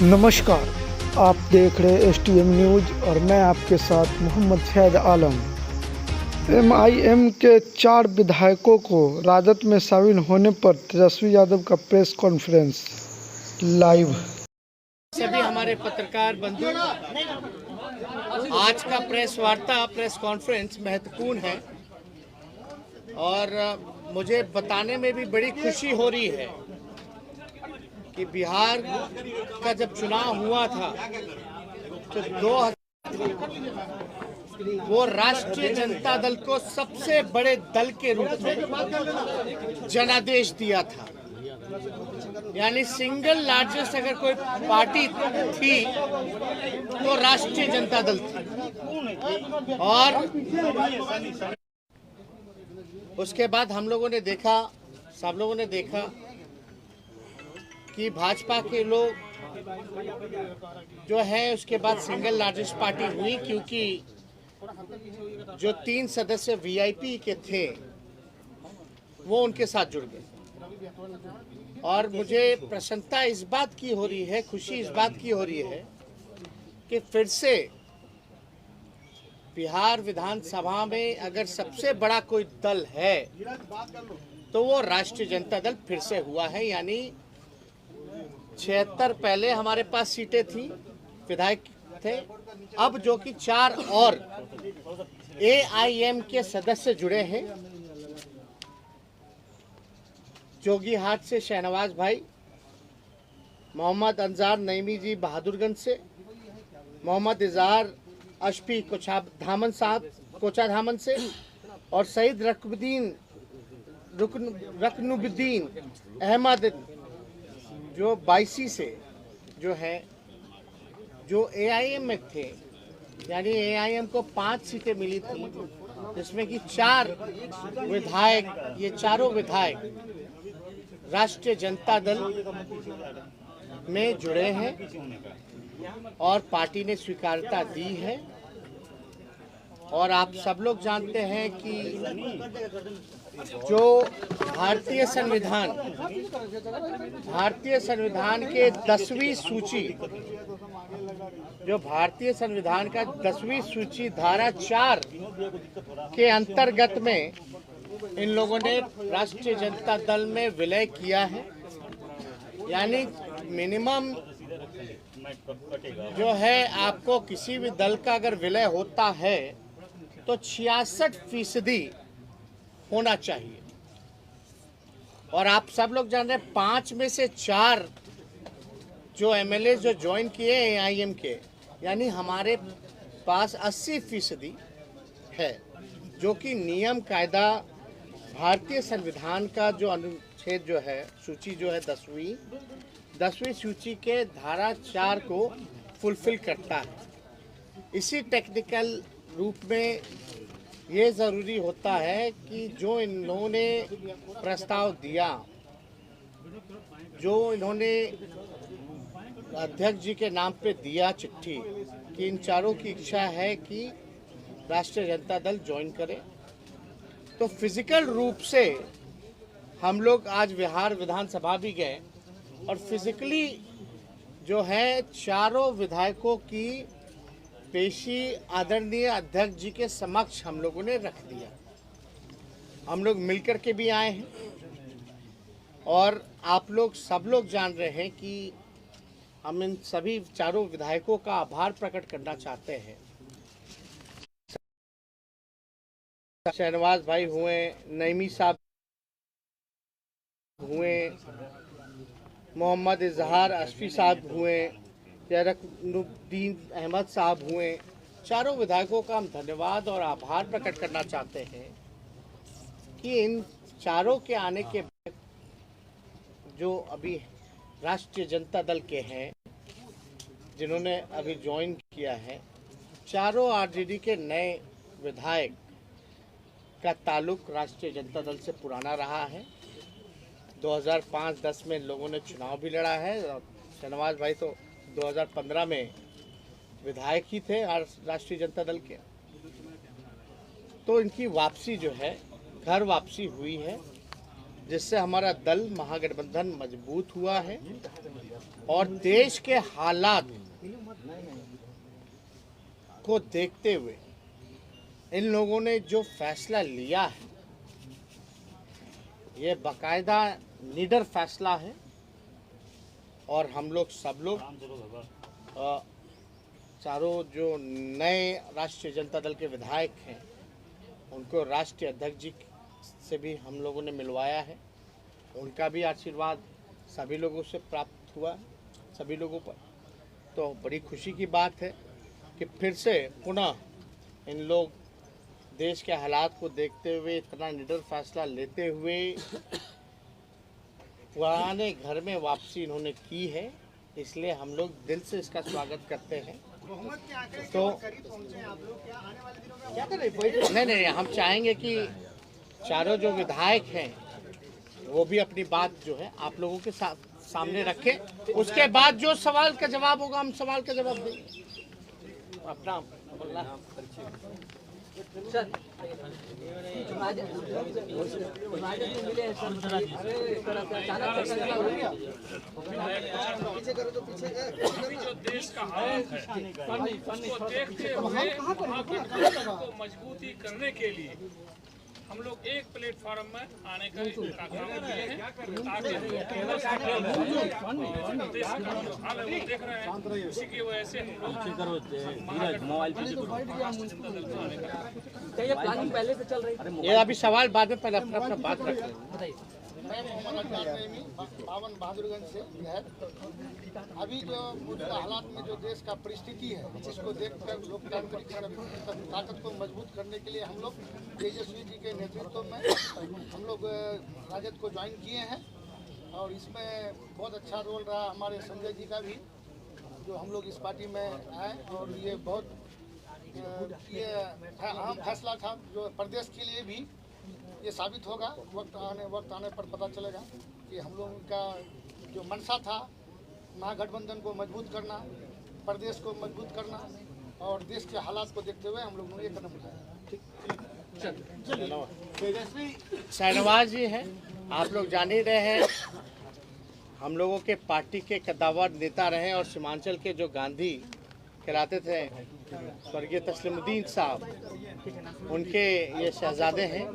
नमस्कार, आप देख रहे एसटीएम न्यूज़ और मैं आपके साथ मोहम्मद फैज़ आलम। एमआईएम के 4 विधायकों को राजद में शामिल होने पर तेजस्वी यादव का प्रेस कॉन्फ्रेंस लाइव। सभी हमारे पत्रकार बंधु, आज का प्रेस कॉन्फ्रेंस महत्वपूर्ण है और मुझे बताने में भी बड़ी खुशी हो रही है कि बिहार का जब चुनाव हुआ था तो वो राष्ट्रीय जनता दल को सबसे बड़े दल के रूप में जनादेश दिया था। यानी सिंगल लार्जेस्ट अगर कोई पार्टी थी तो राष्ट्रीय जनता दल थी। और उसके बाद हम लोगों ने देखा, सब लोगों ने देखा कि भाजपा के लोग जो है उसके बाद सिंगल लार्जेस्ट पार्टी हुई, क्योंकि जो 3 सदस्य वीआईपी के थे वो उनके साथ जुड़ गए। और मुझे प्रसन्नता इस बात की हो रही है, खुशी इस बात की हो रही है कि फिर से बिहार विधानसभा में अगर सबसे बड़ा कोई दल है तो वो राष्ट्रीय जनता दल फिर से हुआ है। यानी 76 पहले हमारे पास सीटें थी, विधायक थे, अब जो कि 4 और एआईएम के सदस्य जुड़े हैं। जोगीहाट से शहनवाज भाई, मोहम्मद अंजार नईमी जी बहादुरगंज से, मोहम्मद इजहार अशफी कोचाधामन साहब कोचाधामन से, और सईद रकनुद्दीन अहमद जो 22 से जो है, जो एआईएम में थे। यानी एआईएम को 5 सीटें मिली थी, जिसमें कि 4 विधायक, ये चारों विधायक राष्ट्रीय जनता दल में जुड़े हैं और पार्टी ने स्वीकार्यता दी है। और आप सब लोग जानते हैं कि जो भारतीय संविधान के 10वीं सूची, जो भारतीय संविधान का 10वीं सूची धारा 4 के अंतर्गत में इन लोगों ने राष्ट्रीय जनता दल में विलय किया है। यानी मिनिमम जो है, आपको किसी भी दल का अगर विलय होता है तो 66% होना चाहिए। और आप सब लोग जान रहे हैं, 5 में से 4 जो एमएलए जो ज्वाइन किए एआईएम के, यानी हमारे पास 80% है, जो कि नियम कायदा भारतीय संविधान का जो अनुच्छेद जो है, सूची जो है 10वीं सूची के धारा 4 को फुलफिल करता है। इसी टेक्निकल रूप में ये ज़रूरी होता है कि जो इन्होंने प्रस्ताव दिया, जो इन्होंने अध्यक्ष जी के नाम पे दिया चिट्ठी, कि इन चारों की इच्छा है कि राष्ट्रीय जनता दल ज्वाइन करे, तो फिजिकल रूप से हम लोग आज बिहार विधानसभा भी गए और फिजिकली जो है चारों विधायकों की पेशी आदरणीय अध्यक्ष जी के समक्ष हम लोगों ने रख दिया। हम लोग मिलकर के भी आए हैं और आप लोग सब लोग जान रहे हैं कि हम इन सभी चारों विधायकों का आभार प्रकट करना चाहते हैं। शहनवाज भाई हुए, नईमी साहब हुए, मोहम्मद इजहार अशफी साहब हुए, रकनुद्दीन अहमद साहब हुए, चारों विधायकों का हम धन्यवाद और आभार प्रकट करना चाहते हैं कि इन चारों के आने के बाद जो अभी राष्ट्रीय जनता दल के हैं, जिन्होंने अभी ज्वाइन किया है, चारों आरजेडी के नए विधायक का ताल्लुक राष्ट्रीय जनता दल से पुराना रहा है। 2005-10 में लोगों ने चुनाव भी लड़ा है और शहनवाज भाई तो 2015 में विधायक ही थे राष्ट्रीय जनता दल के। तो इनकी वापसी जो है, घर वापसी हुई है जिससे हमारा दल महागठबंधन मजबूत हुआ है और देश के हालात को देखते हुए इन लोगों ने जो फैसला लिया है ये बाकायदा निडर फैसला है और हम लोग सब लोग चारों जो नए राष्ट्रीय जनता दल के विधायक हैं उनको राष्ट्रीय अध्यक्ष जी से भी हम लोगों ने मिलवाया है। उनका भी आशीर्वाद सभी लोगों से प्राप्त हुआ सभी लोगों पर। तो बड़ी खुशी की बात है कि फिर से पुनः इन लोग देश के हालात को देखते हुए इतना निडर फैसला लेते हुए पुराने घर में वापसी इन्होंने की है, इसलिए हम लोग दिल से इसका स्वागत करते हैं। तो क्या कर रहे नहीं, हम चाहेंगे कि चारों जो विधायक हैं वो भी अपनी बात जो है आप लोगों के सामने रखें। उसके बाद जो सवाल का जवाब होगा हम सवाल का जवाब देंगे। अपना सर जो देश का हालत है उसको देखते हुए महागठबंधन को मजबूती करने के लिए हम लोग एक प्लेटफॉर्म में आने का काम किए हैं ताकि देश का जो हाल है वो देख रहे हैं। उसी की वजह से प्लानिंग पहले से चल रही ये अभी सवाल बाद में, पहले अपना अपना बात रखें। मैं मोहम्मद बावन बहादुरगंज से विधायक। अभी जो मौजूदा हालात में जो देश का परिस्थिति है इसको देखकर लोकतांत्रिक ताकत को मजबूत करने के लिए हम लोग तेजस्वी जी के नेतृत्व में हम लोग राजद को ज्वाइन किए हैं और इसमें बहुत अच्छा रोल रहा हमारे संजय जी का भी, जो हम लोग इस पार्टी में आए और ये बहुत अहम फैसला था जो प्रदेश के लिए भी ये साबित होगा। वक्त आने पर पता चलेगा कि हम लोगों का जो मंशा था महागठबंधन को मजबूत करना, प्रदेश को मजबूत करना और देश के हालात को देखते हुए हम लोगों ने ये कदम उठाया। तेजस्वी शाहनवाज जी हैं, आप लोग जान ही रहे हैं हम लोगों के पार्टी के कद्दावर नेता रहे और सीमांचल के जो गांधी कहलाते थे स्वर्गीय तस्लीमुद्दीन साहब, उनके ये शहजादे हैं,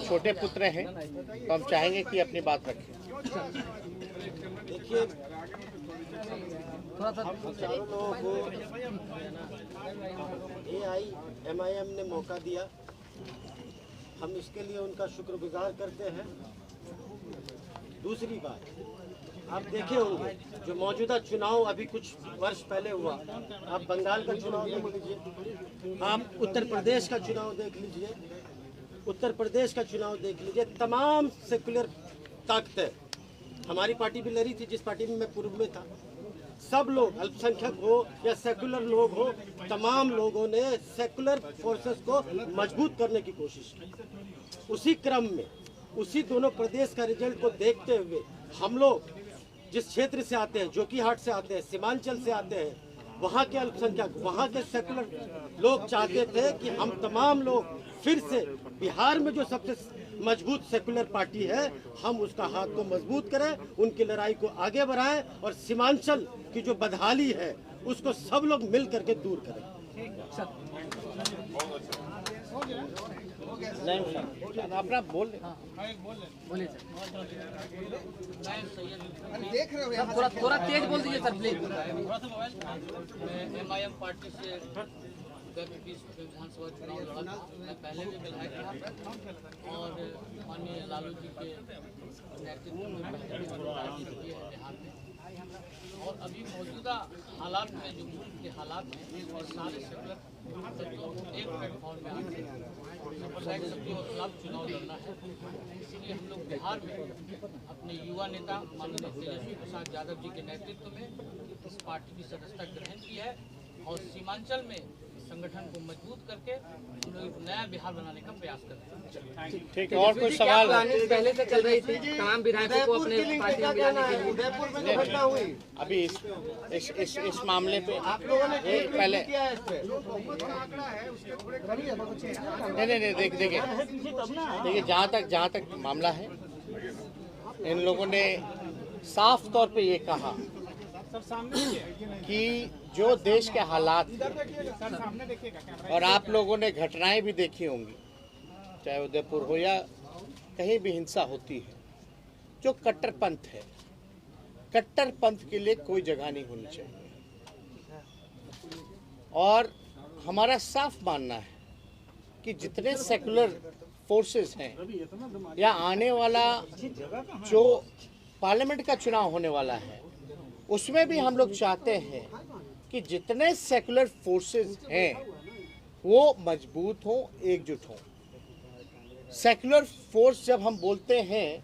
छोटे पुत्र हैं। तो हम चाहेंगे कि अपनी बात रखें। देखिए चारों लोगों को MIM ने मौका दिया, हम इसके लिए उनका शुक्रगुजार करते हैं। दूसरी बात, आप देखे होंगे जो मौजूदा चुनाव अभी कुछ वर्ष पहले हुआ, आप बंगाल का चुनाव देख लीजिए, आप उत्तर प्रदेश का चुनाव देख लीजिए, उत्तर प्रदेश का चुनाव देख लीजिए। तमाम सेकुलर ताकतें, हमारी पार्टी भी लड़ी थी जिस पार्टी में मैं पूर्व में था, सब लोग अल्पसंख्यक हो या सेकुलर लोग हो, तमाम लोगों ने सेकुलर फोर्सेस को मजबूत करने की कोशिश की। उसी क्रम में उसी दोनों प्रदेश का रिजल्ट को देखते हुए हम लोग जिस क्षेत्र से आते हैं, जोकीहाट से आते हैं, सीमांचल से आते हैं, वहाँ के अल्पसंख्यक, वहाँ के सेकुलर लोग चाहते थे कि हम तमाम लोग फिर से बिहार में जो सबसे मजबूत सेकुलर पार्टी है हम उसका हाथ को मजबूत करें, उनकी लड़ाई को आगे बढ़ाएं और सीमांचल की जो बदहाली है उसको सब लोग मिल करके दूर करें। अपना बोल बोलिए सर। थोड़ा तेज बोल दीजिए सर प्लीज। MIM पार्टी से गत 20 विधानसभा चुनाव लड़ा था। मैं पहले भी विधायक था और माननीय लालू जी के नेतृत्व में पहले भी राजनीति की है बिहार में। और अभी मौजूदा हालात में जो मुल्क के हालात में और सारे सेकुलर एक प्लेटफॉर्म में आके सांप्रदायिक शक्तियों के खिलाफ चुनाव लड़ना है। इसीलिए हम लोग बिहार में अपने युवा नेता माननीय तेजस्वी प्रसाद यादव जी के नेतृत्व में इस पार्टी की सदस्यता ग्रहण की है और सीमांचल में संगठन को मजबूत करके हम लोग एक नया बिहार बनाने का प्रयास कर रहे हैं। ठीक है, और कोई सवाल पहले से चल रही थी तमाम विधायकों को अपने पार्टी में लाने के लिए। उदयपुर में जो घटना हुई, अभी इस मामले पे आप लोगों ने पहले नहीं देखिए जहाँ तक मामला है इन लोगों ने साफ तौर पे ये कहा कि जो देश के हालात और आप लोगों ने घटनाएं भी देखी होंगी, चाहे उदयपुर हो या कहीं भी हिंसा होती है, जो कट्टरपंथ है, कट्टरपंथ के लिए कोई जगह नहीं होनी चाहिए। और हमारा साफ मानना है कि जितने सेकुलर फोर्सेस हैं या आने वाला जो पार्लियामेंट का चुनाव होने वाला है, उसमें भी हम लोग चाहते हैं कि जितने सेकुलर फोर्सेस हैं वो मजबूत हों, एकजुट हों। सेकुलर फोर्स जब हम बोलते हैं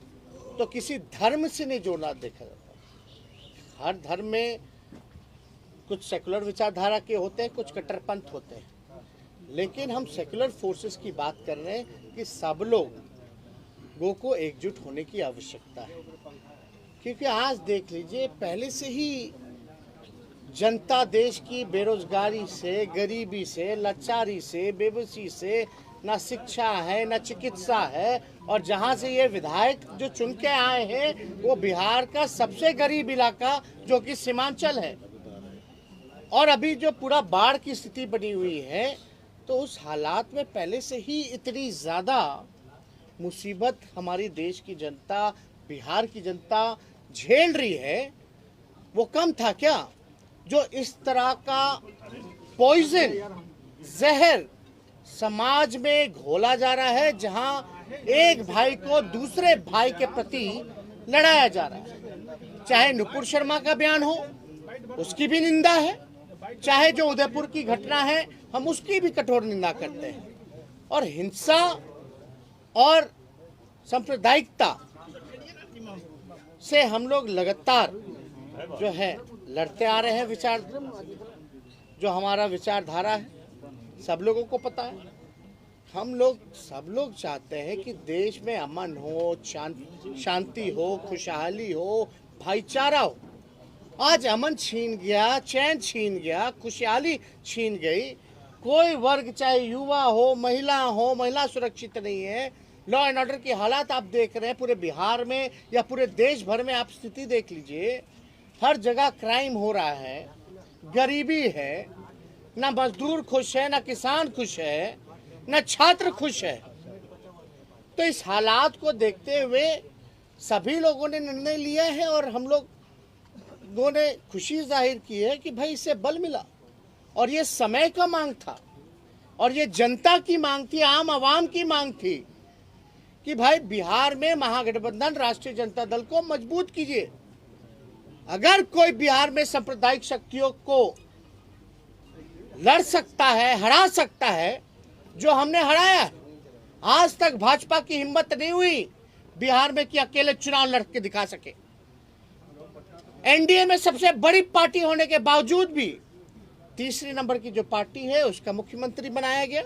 तो किसी धर्म से नहीं जोड़ना देखा जाता। हर धर्म में कुछ सेकुलर विचारधारा के होते हैं, कुछ कट्टरपंथ होते हैं, लेकिन हम सेकुलर फोर्सेस की बात कर रहे हैं कि सब लोगों को एकजुट होने की आवश्यकता है। क्योंकि आज देख लीजिए, पहले से ही जनता देश की बेरोजगारी से, गरीबी से, लाचारी से, बेबसी से, ना शिक्षा है ना चिकित्सा है, और जहां से ये विधायक जो चुन के आए हैं वो बिहार का सबसे गरीब इलाका जो कि सीमांचल है, और अभी जो पूरा बाढ़ की स्थिति बनी हुई है, तो उस हालात में पहले से ही इतनी ज़्यादा मुसीबत हमारी देश की जनता, बिहार की जनता झेल रही है। वो कम था क्या जो इस तरह का पॉइजन, जहर समाज में घोला जा रहा है, जहां एक भाई को दूसरे भाई के प्रति लड़ाया जा रहा है। चाहे नुपुर शर्मा का बयान हो, उसकी भी निंदा है, चाहे जो उदयपुर की घटना है हम उसकी भी कठोर निंदा करते हैं। और हिंसा और सांप्रदायिकता से हम लोग लगातार जो है लड़ते आ रहे हैं। विचार जो हमारा विचारधारा है सब लोगों को पता है। हम लोग सब लोग चाहते हैं कि देश में अमन हो, शांति हो, खुशहाली हो, भाईचारा हो। आज अमन छीन गया, चैन छीन गया, खुशहाली छीन गई। कोई वर्ग, चाहे युवा हो, महिला सुरक्षित नहीं है। लॉ एंड ऑर्डर की हालात आप देख रहे हैं पूरे बिहार में या पूरे देश भर में। आप स्थिति देख लीजिए, हर जगह क्राइम हो रहा है, गरीबी है, ना मजदूर खुश है, ना किसान खुश है, ना छात्र खुश है। तो इस हालात को देखते हुए सभी लोगों ने निर्णय लिया है और हम लोगों ने खुशी जाहिर की है कि भाई इससे बल मिला। और ये समय का मांग था और ये जनता की मांग थी, आम आवाम की मांग थी कि भाई बिहार में महागठबंधन राष्ट्रीय जनता दल को मजबूत कीजिए। अगर कोई बिहार में सांप्रदायिक शक्तियों को लड़ सकता है, हरा सकता है, जो हमने हराया है। आज तक भाजपा की हिम्मत नहीं हुई बिहार में कि अकेले चुनाव लड़ के दिखा सके। एनडीए में सबसे बड़ी पार्टी होने के बावजूद भी तीसरी नंबर की जो पार्टी है उसका मुख्यमंत्री बनाया गया।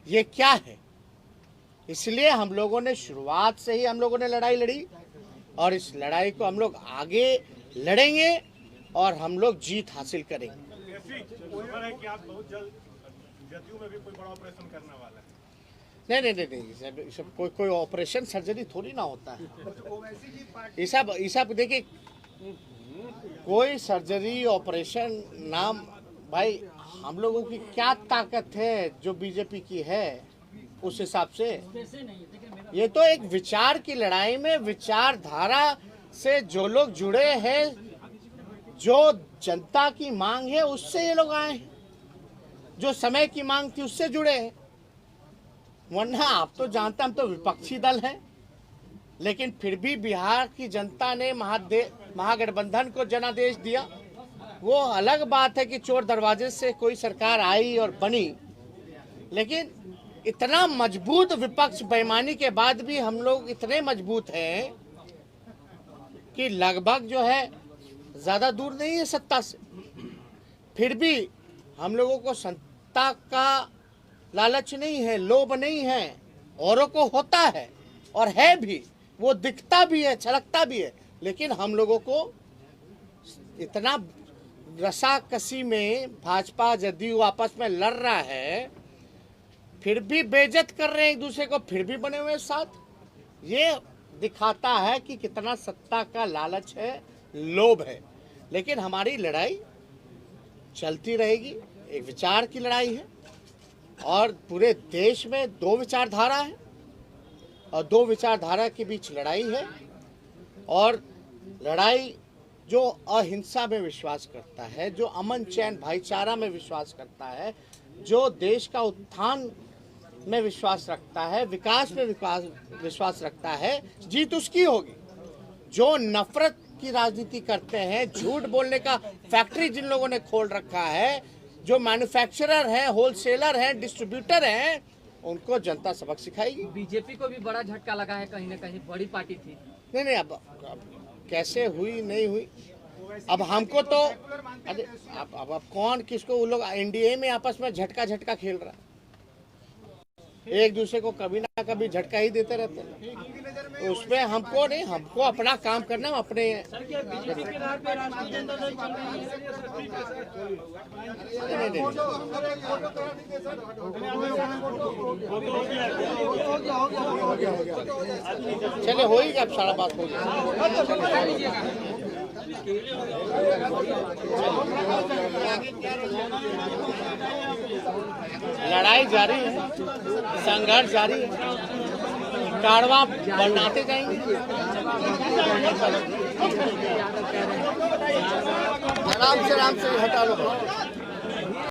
ये क्या है? इसलिए हम लोगों ने शुरुआत से ही हम लोगों ने लड़ाई लड़ी और इस लड़ाई को हम लोग आगे लड़ेंगे और हम लोग जीत हासिल करेंगे। कि आप बहुत जल्द जदयू में भी कोई बड़ा ऑपरेशन करने वाला है। नहीं, सब कोई ऑपरेशन सर्जरी थोड़ी ना होता है। ये सब देखिए, कोई सर्जरी ऑपरेशन नाम, भाई हम लोगों की क्या ताकत है जो बीजेपी की है उस हिसाब से। ये तो एक विचार की लड़ाई में विचारधारा से जो लोग जुड़े हैं, जो जनता की मांग है उससे ये लोग आए हैं, जो समय की मांग थी उससे जुड़े हैं। वरना आप तो जानते, हम तो विपक्षी दल हैं, लेकिन फिर भी बिहार की जनता ने महागठबंधन को जनादेश दिया। वो अलग बात है कि चोर दरवाजे से कोई सरकार आई और बनी, लेकिन इतना मजबूत विपक्ष बेईमानी के बाद भी हम लोग इतने मजबूत हैं कि लगभग जो है ज्यादा दूर नहीं है सत्ता से। फिर भी हम लोगों को सत्ता का लालच नहीं है, लोभ नहीं है। औरों को होता है और है भी, वो दिखता भी है, छलकता भी है, लेकिन हम लोगों को इतना रसाकसी में भाजपा जदयू आपस में लड़ रहा है, फिर भी बेइज्जत कर रहे हैं एक दूसरे को, फिर भी बने हुए साथ। ये दिखाता है कि कितना सत्ता का लालच है, लोभ है। लेकिन हमारी लड़ाई चलती रहेगी। एक विचार की लड़ाई है और पूरे देश में दो विचारधारा है और दो विचारधारा के बीच लड़ाई है। और लड़ाई जो अहिंसा में विश्वास करता है, जो अमन चैन भाईचारा में विश्वास करता है, जो देश का उत्थान में विश्वास रखता है, विकास में विश्वास रखता है, जीत उसकी होगी। जो नफरत की राजनीति करते हैं, झूठ बोलने का फैक्ट्री जिन लोगों ने खोल रखा है, जो मैन्युफैक्चरर हैं, होलसेलर हैं, डिस्ट्रीब्यूटर हैं, उनको जनता सबक सिखाएगी। बीजेपी को भी बड़ा झटका लगा है, कहीं ना कहीं बड़ी पार्टी थी। नहीं, अब कैसे हुई नहीं हुई, अब हमको तो अब कौन किसको, वो लोग एनडीए में आपस में झटका खेल रहा है, एक दूसरे को कभी ना कभी झटका ही देते रहते हैं। उसमें हमको नहीं, हमको अपना काम करना, अपने चले हो ही गया, अब सारा बात हो गया। लड़ाई जारी है, संघर्ष जारी है, कारवां बढ़ाते जाएंगे। आराम से हटा लो।